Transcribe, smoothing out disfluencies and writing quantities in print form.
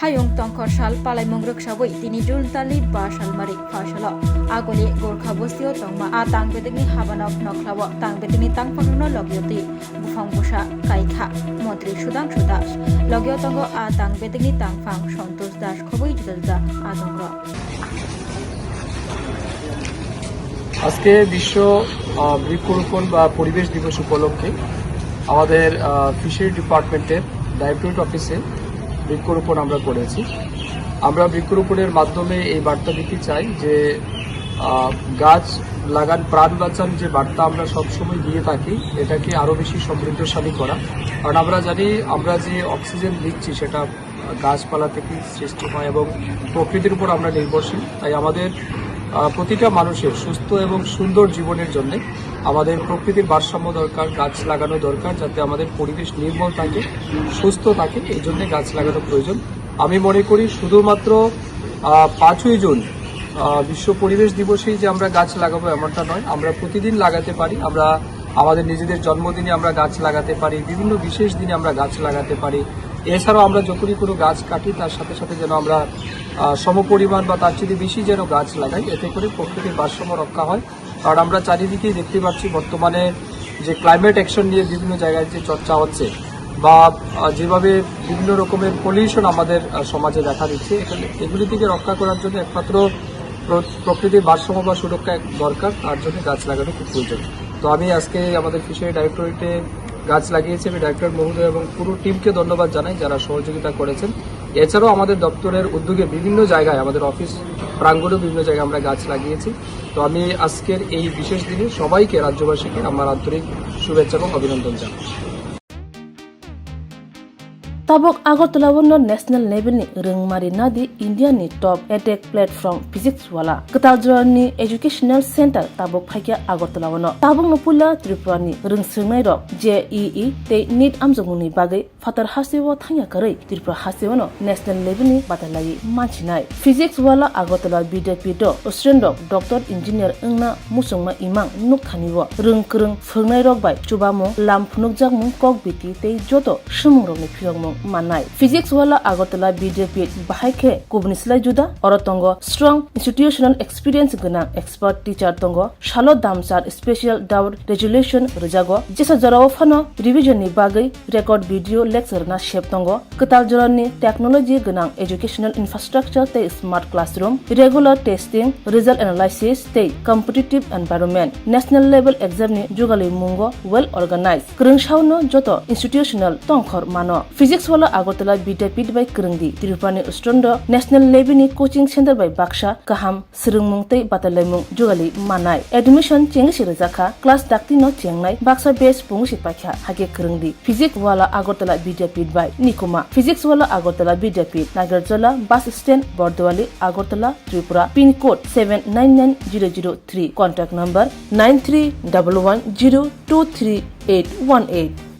hayung tongkor sal palai mongrok saboi tini jul tali ba salmari fasalo agoli gorkha bostio tongma a tang bedini habanok noklawo tang bedini tang phono logyoti bufang busa kaikha মন্ত্রী সুধাংশু দাস লগিও তঙ্গ আ তাং বেদিনী তাংফাং সন্তোষ দাস খবই জুদা আদংর। আজকে বিশ্ব বৃক্ষরোপণ বা পরিবেশ দিবস উপলক্ষে আমাদের fishery ডিপার্টমেন্টের ডাইরেক্টরেট অফিসে বৃক্ষরোপণ আমরা করেছি। আমরা বৃক্ষরোপণের মাধ্যমে এই বার্তা দিতে চাই যে গাছ লাগান প্রাণ বাঁচান যে বার্তা আমরা সবসময় দিয়ে থাকি, এটাকে আরও বেশি সমৃদ্ধশালী করা। কারণ আমরা জানি আমরা যে অক্সিজেন দিচ্ছি সেটা গাছপালা থেকে সৃষ্টি হয় এবং প্রকৃতির উপর আমরা নির্ভরশীল। তাই আমাদের প্রতিটা মানুষের সুস্থ এবং সুন্দর জীবনের জন্য আমাদের প্রকৃতির ভারসাম্য দরকার, গাছ লাগানো দরকার, যাতে আমাদের পরিবেশ নির্মল থাকে, সুস্থ থাকে। এই জন্য গাছ লাগানো প্রয়োজন। আমি মনে করি শুধুমাত্র 5ই জুন বিশ্ব পরিবেশ দিবসেই যে আমরা গাছ লাগাবো এমনটা নয়, আমরা প্রতিদিন লাগাতে পারি। আমরা আমাদের নিজেদের জন্মদিনে আমরা গাছ লাগাতে পারি, বিভিন্ন বিশেষ দিনে আমরা গাছ লাগাতে পারি। এছাড়াও আমরা যখনই কোনো গাছ কাটি তার সাথে সাথে যেন আমরা সমপরিমাণ বা তার চেয়ে বেশি যেন গাছ লাগাই, এতে করে প্রকৃতির ভারসাম্য রক্ষা হয়। কারণ আমরা চারিদিকেই দেখতে পাচ্ছি বর্তমানে যে ক্লাইমেট অ্যাকশন নিয়ে বিভিন্ন জায়গায় যে চর্চা হচ্ছে বা যেভাবে বিভিন্ন রকমের পলিউশন আমাদের সমাজে দেখা দিচ্ছে, এগুলি থেকে রক্ষা করার জন্য একমাত্র প্রকৃতির ভারসাম্য বা সুরক্ষা দরকার, তার জন্য গাছ লাগানো খুব প্রয়োজন। তো আমি আজকে আমাদের ফিশারি ডাইরেক্টরেটে গাছ লাগিয়েছি। আমি ডাইরেক্টর মহোদয় এবং পুরো টিমকে ধন্যবাদ জানাই যারা সহযোগিতা করেছেন। এছাড়াও আমাদের দপ্তরের উদ্যোগে বিভিন্ন জায়গায়, আমাদের অফিস প্রাঙ্গণেও বিভিন্ন জায়গায় আমরা গাছ লাগিয়েছি। তো আমি আজকের এই বিশেষ দিনে সবাইকে, রাজ্যবাসীকে আমার আন্তরিক শুভেচ্ছা এবং অভিনন্দন জানাই। Tabok Agartala wono national level ni rengmari nadi India ni top edtech platform physics wala Kataljora ni educational center tabok phaikia Agartala wono tabok no pula Tripura ni rengsungnai rok JEE te NEET amjongni bagai fatar hasewo thangya karai Tripura hasewo no national level ni batalai manchinai physics wala Agartala BDP do student rok doctor engineer engna musungma imang nuk thaniwo rengkreng phungnai rok bai chubamo lam phunukjak mung kok biti te joto shumung rok ni phiyong manai physics wala Agartala BJP bahaike kubnislai juda orotongo strong institutional experience gana expert teacher tongo shalo damsar special doubt resolution rejago jesa jarawo phano revision ni bagai record video lecture na shep tongo katal jorani technology gana educational infrastructure te smart classroom regular testing result analysis te competitive environment national level exam ni jugali mungo well organized krungshauno joto institutional tongkhor mano physics wala Agartala BJP by Krungdi Tirupani Ustrondo national level ni coaching center by Baksha kaham sirungmung tei batalemung jugali manai admission chengsi rejaka class dakti no chengnai Baksa base pungsi pakha hage Krungdi physics wala Agartala BJP by Nikuma physics wala Agartala BJP Nagarjala bus stand Bordwali Agartala Tripura pin code 799003 contact number 9311023818